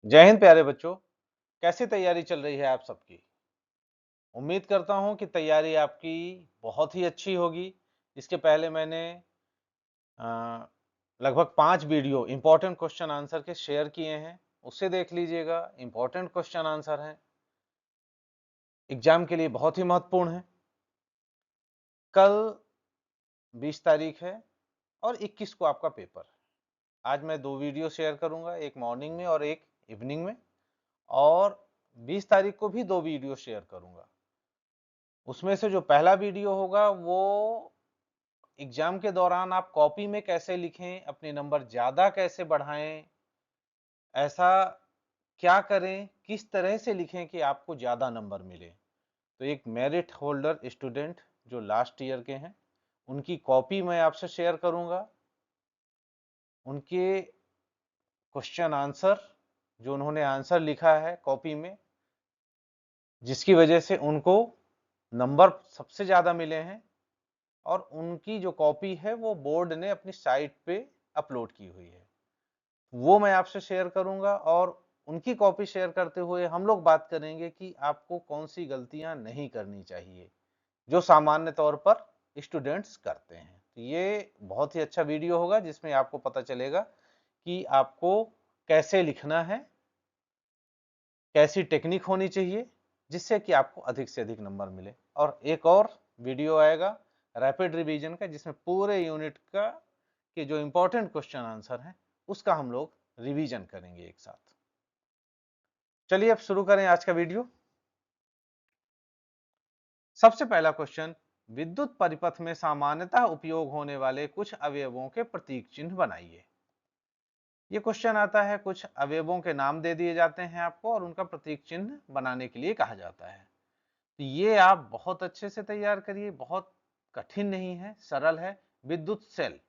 जय हिंद प्यारे बच्चों। कैसी तैयारी चल रही है आप सबकी? उम्मीद करता हूं कि तैयारी आपकी बहुत ही अच्छी होगी। इसके पहले मैंने अ, लगभग 5 वीडियो इंपॉर्टेंट क्वेश्चन आंसर के शेयर किए हैं, उससे देख लीजिएगा। इंपॉर्टेंट क्वेश्चन आंसर हैं, एग्जाम के लिए बहुत ही महत्वपूर्ण है। कल 20 तारीख है और 21 को आपका पेपर है। आज मैं 2 वीडियो शेयर करूंगा, एक मॉर्निंग में और एक इवनिंग में, और 20 तारीख को भी 2 वीडियो शेयर करूंगा। उसमें से जो पहला वीडियो होगा वो एग्जाम के दौरान आप कॉपी में कैसे लिखें, अपने नंबर ज्यादा कैसे बढ़ाएं, ऐसा क्या करें, किस तरह से लिखें कि आपको ज्यादा नंबर मिले। तो एक मेरिट होल्डर स्टूडेंट जो लास्ट ईयर के हैं, उनकी कॉपी मैं आपसे शेयर करूंगा। उनके क्वेश्चन आंसर, जो उन्होंने आंसर लिखा है कॉपी में, जिसकी वजह से उनको नंबर सबसे ज्यादा मिले हैं, और उनकी जो कॉपी है वो बोर्ड ने अपनी साइट पे अपलोड की हुई है, वो मैं आपसे शेयर करूंगा। और उनकी कॉपी शेयर करते हुए हम लोग बात करेंगे कि आपको कौन सी गलतियां नहीं करनी चाहिए जो सामान्य तौर पर स्टूडेंट्स करते हैं। तो ये बहुत ही अच्छा वीडियो होगा जिसमें आपको पता चलेगा कि आपको कैसे लिखना है, कैसी टेक्निक होनी चाहिए जिससे कि आपको अधिक से अधिक नंबर मिले। और एक और वीडियो आएगा रैपिड रिवीजन का, जिसमें पूरे यूनिट का के जो इंपॉर्टेंट क्वेश्चन आंसर हैं उसका हम लोग रिवीजन करेंगे एक साथ। चलिए अब शुरू करें आज का वीडियो। सबसे पहला क्वेश्चन, विद्युत परिपथ में सामान्यतः उपयोग होने वाले कुछ अवयवों के प्रतीक चिन्ह बनाइए। ये क्वेश्चन आता है, कुछ अवयवों के नाम दे दिए जाते हैं आपको और उनका प्रतीक चिन्ह बनाने के लिए कहा जाता है। तो ये आप बहुत अच्छे से तैयार करिए, बहुत कठिन नहीं है, सरल है। विद्युत सेल,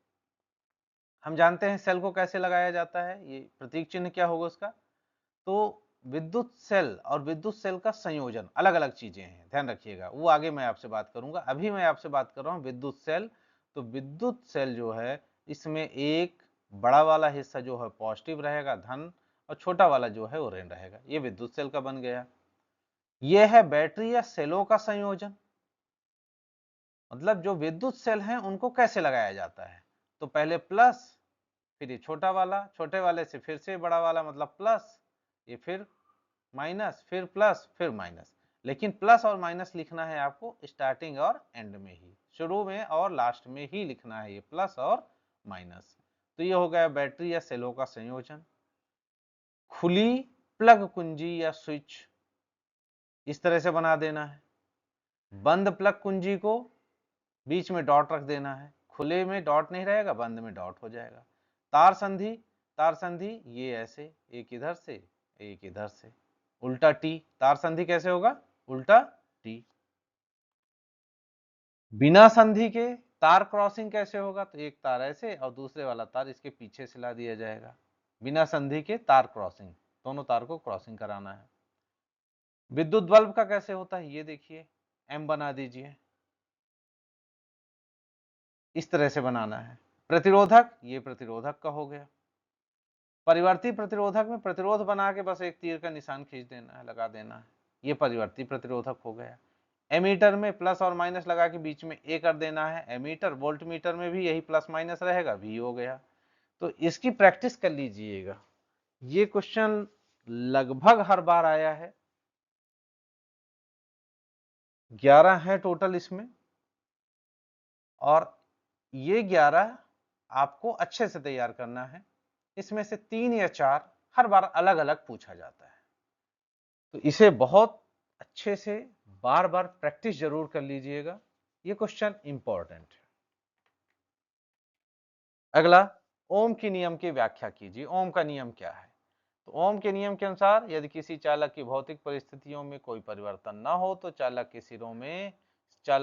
हम जानते हैं सेल को कैसे लगाया जाता है, ये प्रतीक चिन्ह क्या होगा उसका। तो विद्युत सेल और विद्युत सेल का संयोजन अलग अलग चीजें हैं, ध्यान रखिएगा, वो आगे मैं आपसे बात करूंगा। अभी मैं आपसे बात कर रहा हूं विद्युत सेल। तो विद्युत सेल जो है, इसमें एक बड़ा वाला हिस्सा जो है पॉजिटिव रहेगा, धन, और छोटा वाला जो है वो ऋण रहेगा। ये विद्युत सेल का बन गया। ये है बैटरी या सेलों का संयोजन। मतलब जो विद्युत सेल हैं उनको कैसे लगाया जाता है, तो पहले प्लस, फिर ये छोटा वाला, छोटे वाले से फिर से बड़ा वाला मतलब प्लस, ये फिर माइनस, फिर प्लस, फिर माइनस। लेकिन प्लस और माइनस लिखना है आपको स्टार्टिंग और एंड में ही, शुरू में और लास्ट में ही लिखना है ये प्लस और माइनस। तो ये हो गया बैटरी या सेलों का संयोजन। खुली प्लग कुंजी या स्विच, इस तरह से बना देना है। बंद प्लग कुंजी को बीच में डॉट रख देना है, खुले में डॉट नहीं रहेगा, बंद में डॉट हो जाएगा। तार संधि, तार संधि ये ऐसे, एक इधर से एक इधर से, उल्टा टी, तार संधि कैसे होगा, उल्टा टी। बिना संधि के तार क्रॉसिंग कैसे होगा, तो एक तार ऐसे और दूसरे वाला तार इसके पीछे से ला दिया जाएगा। बिना संधि के तार क्रॉसिंग, दोनों तार को क्रॉसिंग कराना है। विद्युत बल्ब का कैसे होता है, ये देखिए, एम बना दीजिए, इस तरह से बनाना है। प्रतिरोधक, ये प्रतिरोधक का हो गया। परिवर्ती प्रतिरोधक में प्रतिरोध बना के बस एक तीर का निशान खींच देना है, लगा देना है, ये परिवर्ती प्रतिरोधक हो गया। एमीटर में प्लस और माइनस लगा के बीच में ए कर देना है एमीटर। वोल्ट मीटर में भी यही प्लस माइनस रहेगा, वी हो गया। तो इसकी प्रैक्टिस कर लीजिएगा, ये क्वेश्चन लगभग हर बार आया है। 11 है टोटल इसमें, और ये 11 आपको अच्छे से तैयार करना है। इसमें से 3 या 4 हर बार अलग अलग पूछा जाता है, तो इसे बहुत अच्छे से बार बार प्रैक्टिस जरूर कर लीजिएगा, ये क्वेश्चन इंपॉर्टेंट है। अगला, ओम के नियम की व्याख्या कीजिए। ओम का नियम क्या है, तो ओम के नियम के अनुसार यदि किसी चालक की भौतिक परिस्थितियों में कोई परिवर्तन न हो तो चालक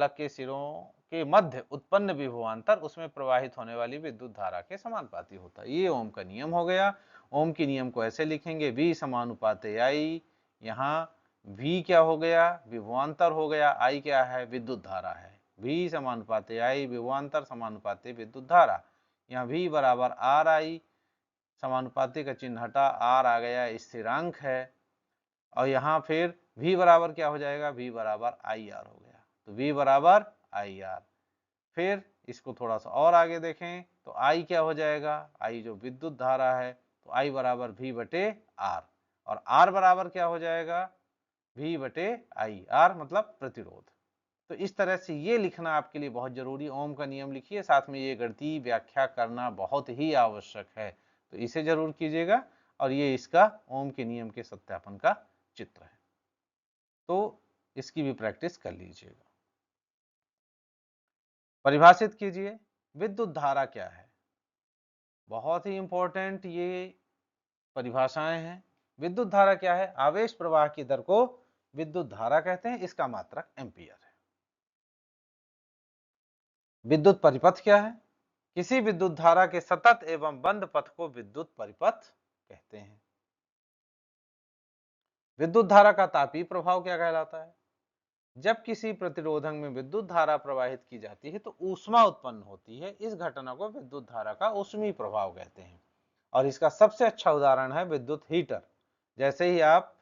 के सिरों के मध्य उत्पन्न विभवांतर उसमें प्रवाहित होने वाली विद्युत धारा के समानुपाती होता है। ये ओम का नियम हो गया। ओम के नियम को ऐसे लिखेंगे, V समानुपाते I। यहाँ V क्या हो गया, विभवांतर हो गया, I क्या है, विद्युत धारा है। V समानुपाते I, विभवांतर समानुपाते विद्युत धारा। यहाँ V बराबर RI समानुपाती का चिन्ह हटा, आर आ गया, स्थिरांक है, और यहाँ फिर v बराबर क्या हो जाएगा, v बराबर आई आर हो गया, तो v बराबर आई आर। फिर इसको थोड़ा सा और आगे देखें तो I क्या हो जाएगा, I जो विद्युत धारा है, तो I बराबर V बटे R, और R बराबर क्या हो जाएगा, V बटे I, R मतलब प्रतिरोध। तो इस तरह से ये लिखना आपके लिए बहुत जरूरी, ओम का नियम लिखिए, साथ में ये गणितीय व्याख्या करना बहुत ही आवश्यक है, तो इसे जरूर कीजिएगा, और ये इसका ओम के नियम के सत्यापन का चित्र है, तो इसकी भी प्रैक्टिस कर लीजिएगा। परिभाषित कीजिए विद्युत धारा क्या है। बहुत ही इंपॉर्टेंट ये परिभाषाएं हैं। विद्युत धारा क्या है, आवेश प्रवाह की दर को विद्युत धारा कहते हैं, इसका मात्रक एम्पियर है। विद्युत परिपथ क्या है, किसी विद्युत धारा के सतत एवं बंद पथ को विद्युत परिपथ कहते हैं। विद्युत धारा का तापीय प्रभाव क्या कहलाता है, जब किसी प्रतिरोधक में विद्युत धारा प्रवाहित की जाती है तो ऊष्मा उत्पन्न होती है, इस घटना को विद्युत धारा का ऊष्मीय प्रभाव कहते हैं। और इसका सबसे अच्छा उदाहरण है विद्युत हीटर। जैसे ही आप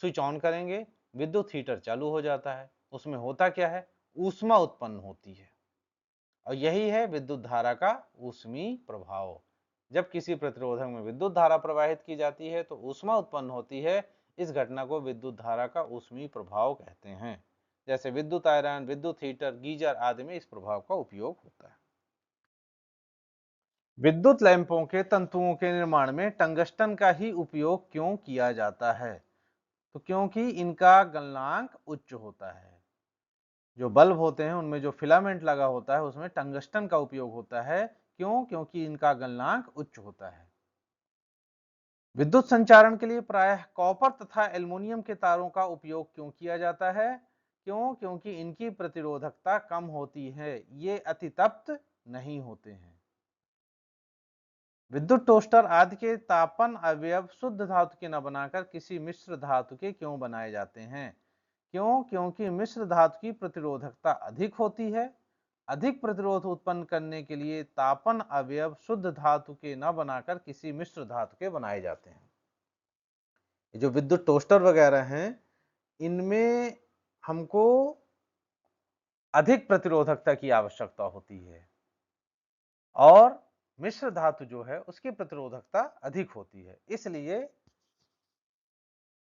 स्विच ऑन करेंगे विद्युत हीटर चालू हो जाता है, उसमें होता क्या है, ऊष्मा उत्पन्न होती है, और यही है विद्युत धारा का ऊष्मीय प्रभाव। जब किसी प्रतिरोधक में विद्युत धारा प्रवाहित की जाती है तो ऊष्मा उत्पन्न होती है, इस घटना को विद्युत धारा का ऊष्मीय प्रभाव कहते हैं। जैसे विद्युत आयरन, विद्युत हीटर, गीजर आदि में इस प्रभाव का उपयोग होता है। विद्युत लैंपों के तंतुओं के निर्माण में टंगस्टन का ही उपयोग क्यों किया जाता है, तो क्योंकि इनका गलनांक उच्च होता है। जो बल्ब होते हैं उनमें जो फिलामेंट लगा होता है उसमें टंगस्टन का उपयोग होता है, क्यों, क्योंकि इनका गलनांक उच्च होता है। विद्युत संचारण के लिए प्रायः कॉपर तथा एल्युमिनियम के तारों का उपयोग क्यों किया जाता है, क्यों, क्योंकि इनकी प्रतिरोधकता कम होती है, ये अतितप्त नहीं होते हैं। विद्युत टोस्टर आदि के तापन अवयव शुद्ध धातु के न बनाकर किसी मिश्र धातु के क्यों बनाए जाते हैं, क्यों, क्योंकि मिश्र धातु की प्रतिरोधकता अधिक होती है। अधिक प्रतिरोध उत्पन्न करने के लिए तापन अवयव शुद्ध धातु के न बनाकर किसी मिश्र धातु के बनाए जाते हैं। जो विद्युत टोस्टर वगैरह हैं इनमें हमको अधिक प्रतिरोधकता की आवश्यकता होती है, और मिश्र धातु जो है उसकी प्रतिरोधकता अधिक होती है, इसलिए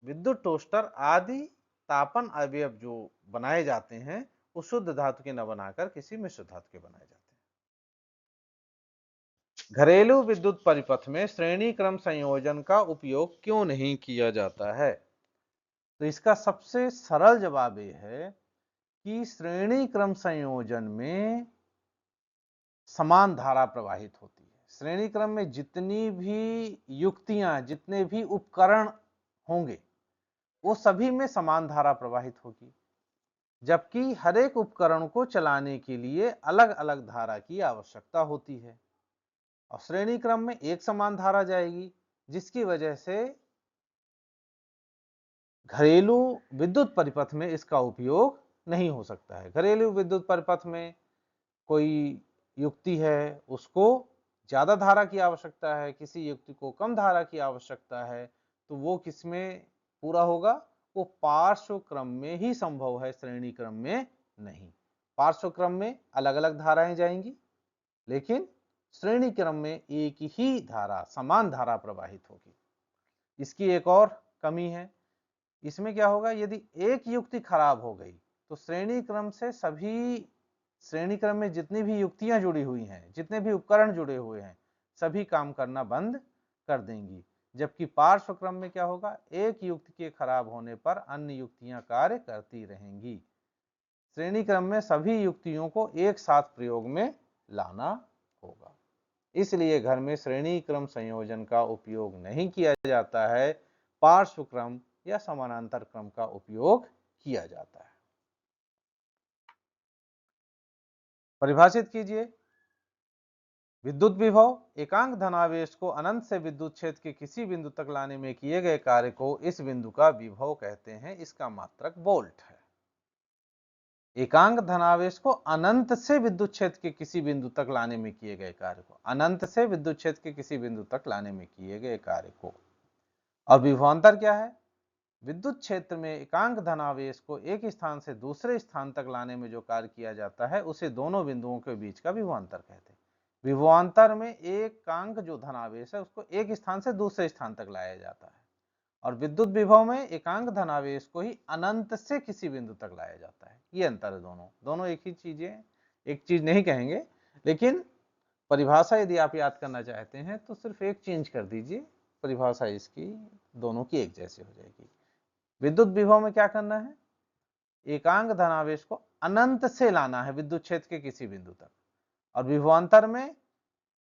विद्युत टोस्टर आदि तापन अवयव जो बनाए जाते हैं वो शुद्ध धातु के न बनाकर किसी मिश्र धातु के बनाए जाते हैं। घरेलू विद्युत परिपथ में श्रेणी क्रम संयोजन का उपयोग क्यों नहीं किया जाता है, तो इसका सबसे सरल जवाब ये है कि श्रेणी क्रम संयोजन में समान धारा प्रवाहित होती है। श्रेणी क्रम में जितनी भी युक्तियां, जितने भी उपकरण होंगे वो सभी में समान धारा प्रवाहित होगी, जबकि हर एक उपकरण को चलाने के लिए अलग अलग धारा की आवश्यकता होती है। और श्रेणी क्रम में एक समान धारा जाएगी, जिसकी वजह से घरेलू विद्युत परिपथ में इसका उपयोग नहीं हो सकता है। घरेलू विद्युत परिपथ में कोई युक्ति है उसको ज्यादा धारा की आवश्यकता है, किसी युक्ति को कम धारा की आवश्यकता है, तो वो किसमें पूरा होगा, वो पार्श्व क्रम में ही संभव है, श्रेणी क्रम में नहीं। पार्श्व क्रम में अलग अलग धाराएं जाएंगी, लेकिन श्रेणी क्रम में एक ही धारा, समान धारा प्रवाहित होगी। इसकी एक और कमी है, इसमें क्या होगा, यदि एक युक्ति खराब हो गई तो श्रेणी क्रम में जितनी भी युक्तियां जुड़ी हुई हैं, जितने भी उपकरण जुड़े हुए हैं, सभी काम करना बंद कर देंगी। जबकि पार्श्व क्रम में क्या होगा, एक युक्ति के खराब होने पर अन्य युक्तियां कार्य करती रहेंगी। श्रेणी क्रम में सभी युक्तियों को एक साथ प्रयोग में लाना होगा, इसलिए घर में श्रेणी क्रम संयोजन का उपयोग नहीं किया जाता है, पार्श्व क्रम या समानांतर क्रम का उपयोग किया जाता है। परिभाषित कीजिए विद्युत विभव एकांक धनावेश को अनंत से विद्युत क्षेत्र के किसी बिंदु तक लाने में किए गए कार्य को इस बिंदु का विभव कहते हैं, इसका मात्रक वोल्ट है। एकांक धनावेश को अनंत से विद्युत क्षेत्र के किसी बिंदु तक लाने में किए गए कार्य को, अनंत से विद्युत क्षेत्र के किसी बिंदु तक लाने में किए गए कार्य को। और विभवांतर क्या है? विद्युत क्षेत्र में एकांक धनावेश को एक स्थान से दूसरे स्थान तक लाने में जो कार्य किया जाता है उसे दोनों बिंदुओं के बीच का विभवांतर कहते हैं। विभवांतर में एकांक जो धनावेश है उसको एक स्थान से दूसरे स्थान तक लाया जाता है, और विद्युत विभव में एकांक धनावेश को ही अनंत से किसी बिंदु तक लाया जाता है। ये अंतर है, दोनों एक ही चीजें, एक चीज नहीं कहेंगे, लेकिन परिभाषा यदि आप याद करना चाहते हैं तो सिर्फ एक चेंज कर दीजिए, परिभाषा इसकी दोनों की एक जैसी हो जाएगी। विद्युत विभव में क्या करना है? एकांक धनावेश को अनंत से लाना है विद्युत क्षेत्र के किसी बिंदु तक, और विभवांतर में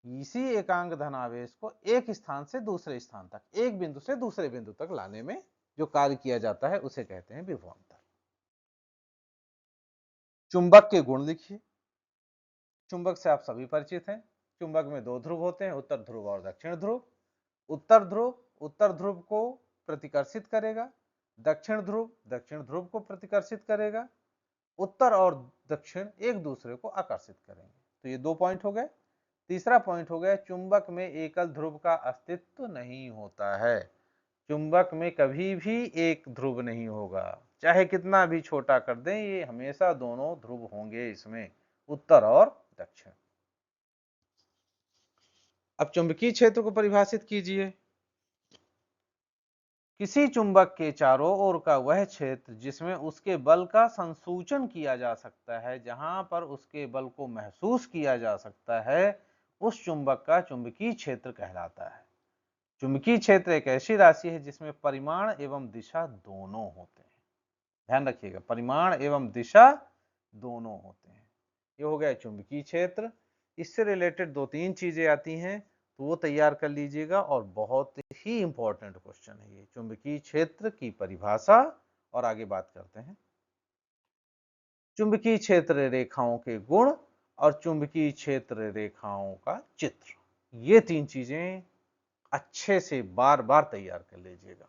इसी एकांक धनावेश को एक स्थान से दूसरे स्थान तक, एक बिंदु से दूसरे बिंदु तक लाने में जो कार्य किया जाता है उसे कहते हैं विभवांतर। चुंबक के गुण लिखिए। चुंबक से आप सभी परिचित हैं। चुंबक में दो ध्रुव होते हैं, उत्तर ध्रुव और दक्षिण ध्रुव। उत्तर ध्रुव को प्रतिकर्षित करेगा, दक्षिण ध्रुव को प्रतिकर्षित करेगा। उत्तर और दक्षिण एक दूसरे को आकर्षित करेंगे। तो ये 2 पॉइंट हो गए। तीसरा पॉइंट हो गया, चुंबक में एकल ध्रुव का अस्तित्व नहीं होता है। चुंबक में कभी भी एक ध्रुव नहीं होगा, चाहे कितना भी छोटा कर दें, ये हमेशा दोनों ध्रुव होंगे इसमें, उत्तर और दक्षिण। अब चुंबकीय क्षेत्र को परिभाषित कीजिए। किसी चुंबक के चारों ओर का वह क्षेत्र जिसमें उसके बल का संसूचन किया जा सकता है, जहां पर उसके बल को महसूस किया जा सकता है, उस चुंबक का चुंबकीय क्षेत्र कहलाता है। चुंबकीय क्षेत्र एक ऐसी राशि है जिसमें परिमाण एवं दिशा दोनों होते हैं। ध्यान रखिएगा, परिमाण एवं दिशा दोनों होते हैं। ये हो गया चुंबकीय क्षेत्र। इससे रिलेटेड 2-3 चीजें आती हैं तो वो तैयार कर लीजिएगा, और बहुत ही इंपॉर्टेंट क्वेश्चन है ये, चुंबकीय क्षेत्र की परिभाषा। और आगे बात करते हैं चुंबकीय क्षेत्र रेखाओं के गुण और चुंबकीय क्षेत्र रेखाओं का चित्र। ये 3 चीजें अच्छे से बार बार तैयार कर लीजिएगा।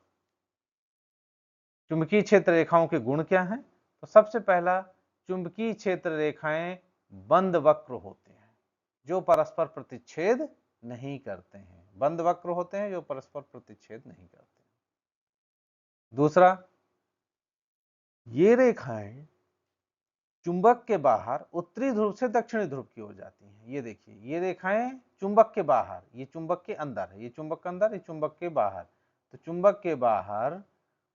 चुंबकीय क्षेत्र रेखाओं के गुण क्या हैं? तो सबसे पहला, चुंबकीय क्षेत्र रेखाएं बंद वक्र होते हैं जो परस्पर प्रतिच्छेद नहीं करते हैं। बंद वक्र होते हैं जो परस्पर प्रतिच्छेद नहीं करते। दूसरा, ये रेखाएं चुंबक के बाहर उत्तरी ध्रुव से दक्षिणी ध्रुव की ओर जाती हैं। ये देखिए, ये रेखाएं चुंबक के बाहर, ये चुंबक के अंदर है, ये चुंबक के अंदर, ये चुंबक के बाहर। तो चुंबक के बाहर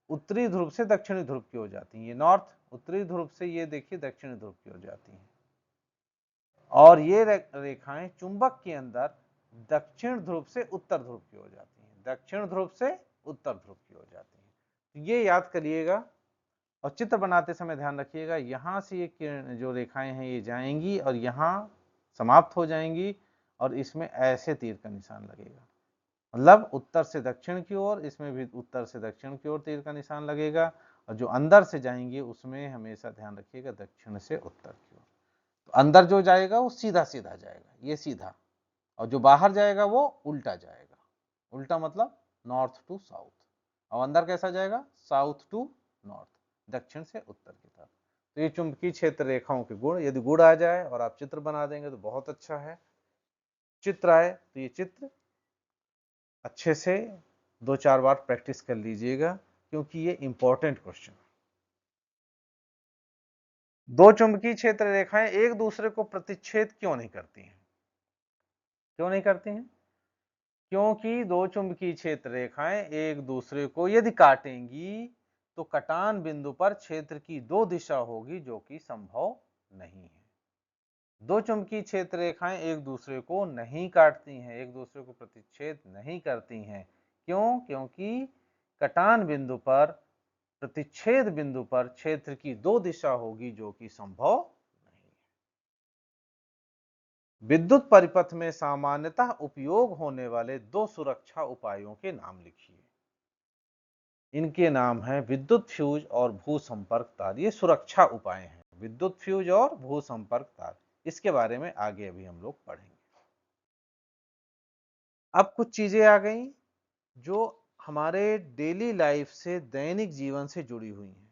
उत्तरी ध्रुव से दक्षिणी ध्रुव की ओर जाती हैं। ये नॉर्थ, उत्तरी ध्रुव से ये देखिए दक्षिणी ध्रुव की ओर जाती हैं। और ये रेखाएं चुंबक के अंदर दक्षिण ध्रुव से उत्तर ध्रुव की ओर जाती हैं, दक्षिण ध्रुव से उत्तर ध्रुव की ओर जाती हैं। तो ये याद करिएगा, और चित्र बनाते समय ध्यान रखिएगा, यहां से ये जो रेखाएं हैं ये जाएंगी और यहां समाप्त हो जाएंगी, और इसमें ऐसे तीर का निशान लगेगा, मतलब उत्तर से दक्षिण की ओर, इसमें भी उत्तर से दक्षिण की ओर तीर का निशान लगेगा, और जो अंदर से जाएंगे उसमें हमेशा ध्यान रखिएगा दक्षिण से उत्तर की ओर। तो अंदर जो जाएगा वो सीधा सीधा जाएगा, ये सीधा, और जो बाहर जाएगा वो उल्टा जाएगा। उल्टा मतलब नॉर्थ टू साउथ, और अंदर कैसा जाएगा? साउथ टू नॉर्थ, दक्षिण से उत्तर की तरफ। तो ये चुंबकीय क्षेत्र रेखाओं के गुण, यदि गुण आ जाए और आप चित्र बना देंगे तो बहुत अच्छा है। चित्र आए तो ये चित्र अच्छे से 2-4 बार प्रैक्टिस कर लीजिएगा, क्योंकि ये इंपॉर्टेंट क्वेश्चन है। दो चुंबकीय क्षेत्र रेखाएं एक दूसरे को प्रतिच्छेद क्यों नहीं करती हैं? क्यों नहीं करती हैं? क्योंकि दो चुंबकीय क्षेत्र रेखाएं एक दूसरे को यदि काटेंगी तो कटान बिंदु पर क्षेत्र की 2 दिशा होगी, जो कि संभव नहीं है। दो चुंबकीय क्षेत्र रेखाएं एक दूसरे को नहीं काटती हैं, एक दूसरे को प्रतिच्छेद नहीं करती हैं। क्यों? क्योंकि कटान बिंदु पर, प्रतिच्छेद बिंदु पर क्षेत्र की 2 दिशा होगी, जो कि संभव नहीं है। विद्युत परिपथ में सामान्यतः उपयोग होने वाले 2 सुरक्षा उपायों के नाम लिखिए। इनके नाम हैं विद्युत फ्यूज और भू संपर्क तार। ये सुरक्षा उपाय हैं, विद्युत फ्यूज और भू संपर्क तार। इसके बारे में आगे अभी हम लोग पढ़ेंगे। अब कुछ चीजें आ गई जो हमारे डेली लाइफ से, दैनिक जीवन से जुड़ी हुई हैं।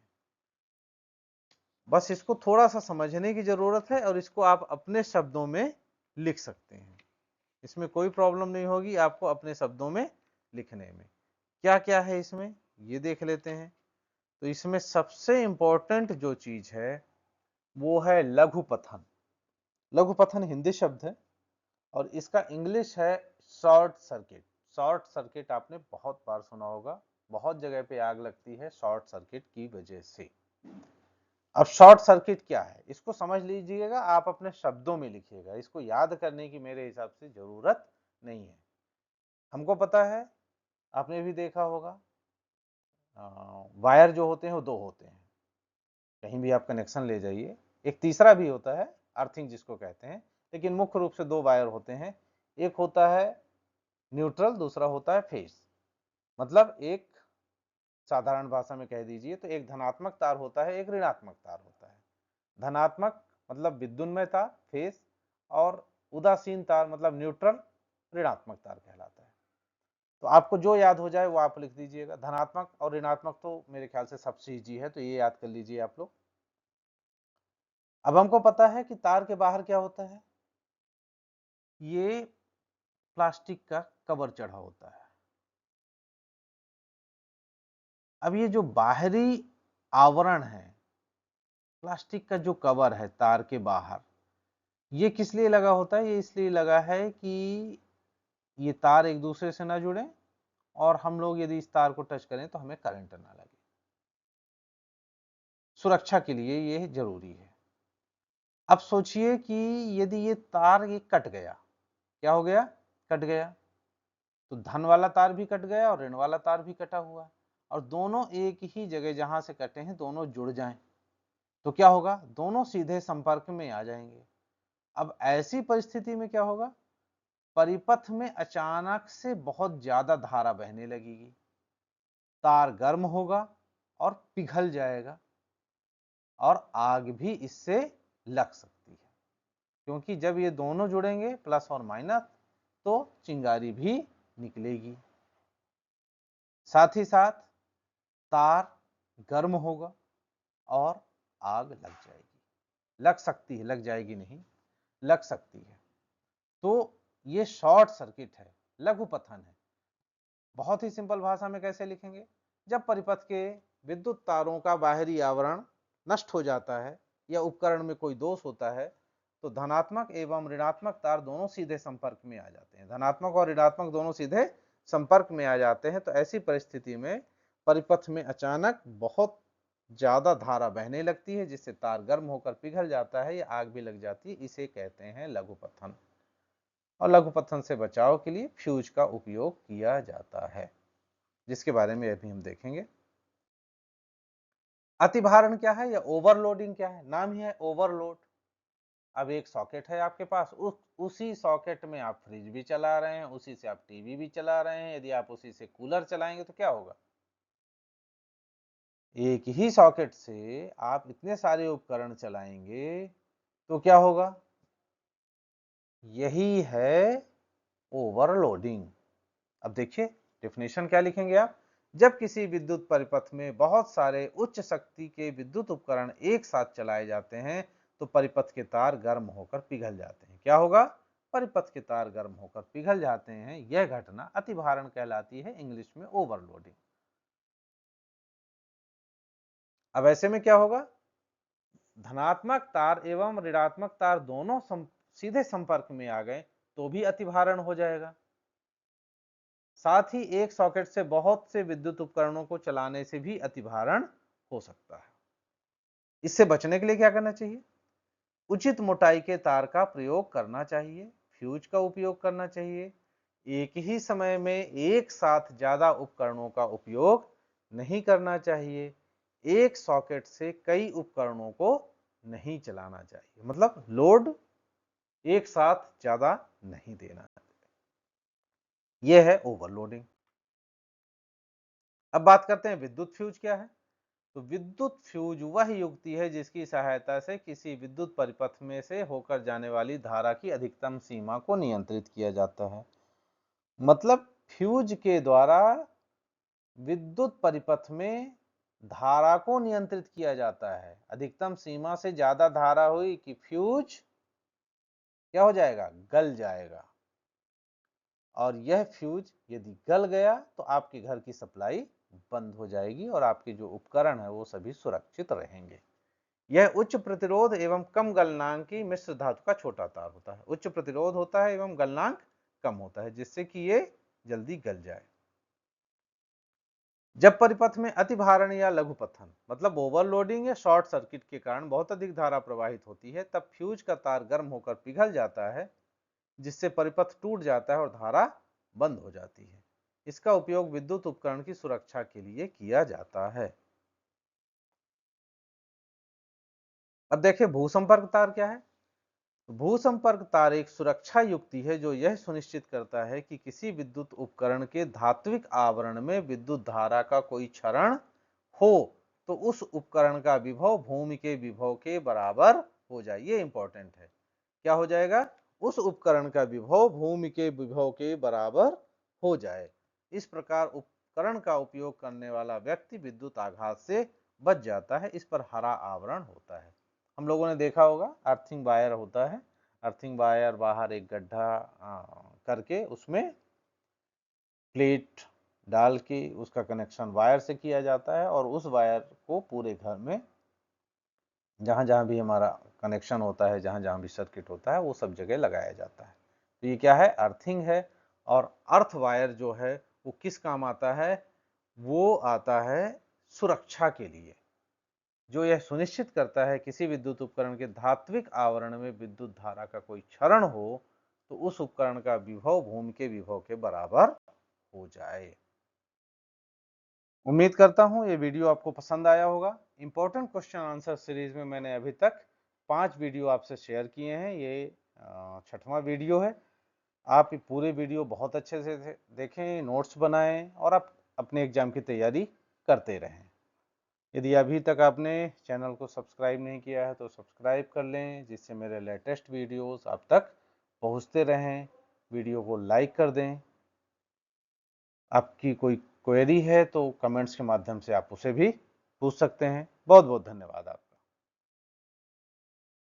बस इसको थोड़ा सा समझने की जरूरत है और इसको आप अपने शब्दों में लिख सकते हैं। इसमें कोई प्रॉब्लम नहीं होगी आपको अपने शब्दों में लिखने में। क्या क्या है इसमें ये देख लेते हैं। तो इसमें सबसे इंपॉर्टेंट जो चीज है वो है लघुपथन। लघुपथन हिंदी शब्द है और इसका इंग्लिश है शॉर्ट सर्किट। शॉर्ट सर्किट आपने बहुत बार सुना होगा, बहुत जगह पे आग लगती है शॉर्ट सर्किट की वजह से। अब शॉर्ट सर्किट क्या है इसको समझ लीजिएगा, आप अपने शब्दों में लिखिएगा, इसको याद करने की मेरे हिसाब से जरूरत नहीं है। हमको पता है, आपने भी देखा होगा, वायर जो होते हैं वो दो होते हैं, कहीं भी आप कनेक्शन ले जाइए, एक तीसरा भी होता है अर्थिंग जिसको कहते हैं, लेकिन मुख्य रूप से दो वायर होते हैं। एक होता है न्यूट्रल, दूसरा होता है फेज। मतलब एक साधारण भाषा में कह दीजिए तो एक धनात्मक तार होता है, एक ऋणात्मक तार होता है। धनात्मक मतलब विद्युन्मय तार फेज, और उदासीन तार मतलब न्यूट्रल ऋणात्मक तार कहलाता है। तो आपको जो याद हो जाए वो आप लिख दीजिएगा। धनात्मक और ऋणात्मक तो मेरे ख्याल से सबसे इजी है, तो ये याद कर लीजिए आप लोग। अब हमको पता है कि तार के बाहर क्या होता है, ये प्लास्टिक का कवर चढ़ा होता है। अब ये जो बाहरी आवरण है, प्लास्टिक का जो कवर है तार के बाहर, ये किस लिए लगा होता है? ये इसलिए लगा है कि ये तार एक दूसरे से ना जुड़े और हम लोग यदि इस तार को टच करें तो हमें करंट ना लगे। सुरक्षा के लिए ये जरूरी है। अब सोचिए कि यदि ये तार ये कट गया, क्या हो गया? कट गया, तो धन वाला तार भी कट गया और ऋण वाला तार भी कटा हुआ है, और दोनों एक ही जगह जहां से कटे हैं दोनों जुड़ जाएं, तो क्या होगा? दोनों सीधे संपर्क में आ जाएंगे। अब ऐसी परिस्थिति में क्या होगा? परिपथ में अचानक से बहुत ज्यादा धारा बहने लगेगी, तार गर्म होगा और पिघल जाएगा, और आग भी इससे लग सकती है, क्योंकि जब ये दोनों जुड़ेंगे प्लस और माइनस तो चिंगारी भी निकलेगी। साथ ही साथ तार गर्म होगा और आग लग जाएगी। लग सकती है, लग जाएगी नहीं, लग सकती है। तो ये शॉर्ट सर्किट है, लघुपथन है। बहुत ही सिंपल भाषा में कैसे लिखेंगे? जब परिपथ के विद्युत तारों का बाहरी आवरण नष्ट हो जाता है या उपकरण में कोई दोष होता है, तो धनात्मक एवं ऋणात्मक तार दोनों सीधे संपर्क में आ जाते हैं। धनात्मक और ऋणात्मक दोनों सीधे संपर्क में आ जाते हैं। तो ऐसी परिस्थिति में परिपथ में अचानक बहुत ज्यादा धारा बहने लगती है, जिससे तार गर्म होकर पिघल जाता है या आग भी लग जाती है। इसे कहते हैं लघुपथन। और लघुपथन से बचाव के लिए फ्यूज का उपयोग किया जाता है, जिसके बारे में अभी हम देखेंगे। अतिभारण क्या है या ओवरलोडिंग क्या है? नाम ही है ओवरलोड। अब एक सॉकेट है आपके पास, उसी सॉकेट में आप फ्रिज भी चला रहे हैं, उसी से आप टीवी भी चला रहे हैं, यदि आप उसी से कूलर चलाएंगे तो क्या होगा? एक ही सॉकेट से आप इतने सारे उपकरण चलाएंगे तो क्या होगा? यही है ओवरलोडिंग। अब देखिए डेफिनेशन क्या लिखेंगे आप? जब किसी विद्युत परिपथ में बहुत सारे उच्च शक्ति के विद्युत उपकरण एक साथ चलाए जाते हैं तो परिपथ के तार गर्म होकर पिघल जाते हैं। क्या होगा? परिपथ के तार गर्म होकर पिघल जाते हैं। यह घटना अतिभारण कहलाती है, इंग्लिश में ओवरलोडिंग। अब ऐसे में क्या होगा? धनात्मक तार एवं ऋणात्मक तार दोनों सीधे संपर्क में आ गए तो भी अतिभारण हो जाएगा। साथ ही एक सॉकेट से बहुत से विद्युत उपकरणों को चलाने से भी अतिभारण हो सकता है। इससे बचने के लिए क्या करना चाहिए? उचित मोटाई के तार का प्रयोग करना चाहिए, फ्यूज का उपयोग करना चाहिए। एक ही समय में एक साथ ज्यादा उपकरणों का उपयोग नहीं करना चाहिए। एक सॉकेट से कई उपकरणों को नहीं चलाना चाहिए, मतलब लोड एक साथ ज्यादा नहीं देना। यह है ओवरलोडिंग। अब बात करते हैं विद्युत फ्यूज क्या है। तो विद्युत फ्यूज वह युक्ति है जिसकी सहायता से किसी विद्युत परिपथ में से होकर जाने वाली धारा की अधिकतम सीमा को नियंत्रित किया जाता है। मतलब फ्यूज के द्वारा विद्युत परिपथ में धारा को नियंत्रित किया जाता है। अधिकतम सीमा से ज्यादा धारा हुई कि फ्यूज क्या हो जाएगा, गल जाएगा, और यह फ्यूज यदि गल गया तो आपके घर की सप्लाई बंद हो जाएगी और आपके जो उपकरण है वो सभी सुरक्षित रहेंगे। यह उच्च प्रतिरोध एवं कम गलनांक की मिश्र धातु का छोटा तार होता है। उच्च प्रतिरोध होता है एवं गलनांक कम होता है, जिससे कि ये जल्दी गल जाए। जब परिपथ में अतिभारण या लघुपथन मतलब ओवरलोडिंग या शॉर्ट सर्किट के कारण बहुत अधिक धारा प्रवाहित होती है, तब फ्यूज का तार गर्म होकर पिघल जाता है, जिससे परिपथ टूट जाता है और धारा बंद हो जाती है। इसका उपयोग विद्युत उपकरण की सुरक्षा के लिए किया जाता है। अब देखिए भूसंपर्क तार क्या है। भूसंपर्क तार एक सुरक्षा युक्ति है जो यह सुनिश्चित करता है कि किसी विद्युत उपकरण के धात्विक आवरण में विद्युत धारा का कोई क्षरण हो तो उस उपकरण का विभव भूमि के विभव के बराबर हो जाए। ये इंपॉर्टेंट है, क्या हो जाएगा, उस उपकरण का विभव भूमि के विभव के बराबर हो जाए। इस प्रकार उपकरण का उपयोग करने वाला व्यक्ति विद्युत आघात से बच जाता है। इस पर हरा आवरण होता है। हम लोगों ने देखा होगा अर्थिंग वायर होता है, अर्थिंग वायर बाहर एक गड्ढा करके उसमें प्लेट डाल के उसका कनेक्शन वायर से किया जाता है और उस वायर को पूरे घर में जहां जहां भी हमारा कनेक्शन होता है, जहां जहां भी सर्किट होता है, वो सब जगह लगाया जाता है। तो ये क्या है, अर्थिंग है। और अर्थ वायर जो है वो किस काम आता है, वो आता है सुरक्षा के लिए, जो यह सुनिश्चित करता है किसी विद्युत उपकरण के धात्विक आवरण में विद्युत धारा का कोई क्षरण हो तो उस उपकरण का विभव भूमि के विभव के बराबर हो जाए। उम्मीद करता हूं ये वीडियो आपको पसंद आया होगा। इंपॉर्टेंट क्वेश्चन आंसर सीरीज में मैंने अभी तक 5 वीडियो आपसे शेयर किए हैं, ये 6वां वीडियो है। आप ये पूरे वीडियो बहुत अच्छे से देखें, नोट्स बनाएं और आप अपने एग्जाम की तैयारी करते रहें। यदि अभी तक आपने चैनल को सब्सक्राइब नहीं किया है तो सब्सक्राइब कर लें, जिससे मेरे लेटेस्ट वीडियोस आप तक पहुंचते रहें। वीडियो को लाइक कर दें। आपकी कोई क्वेरी है तो कमेंट्स के माध्यम से आप उसे भी पूछ सकते हैं। बहुत बहुत धन्यवाद आपका।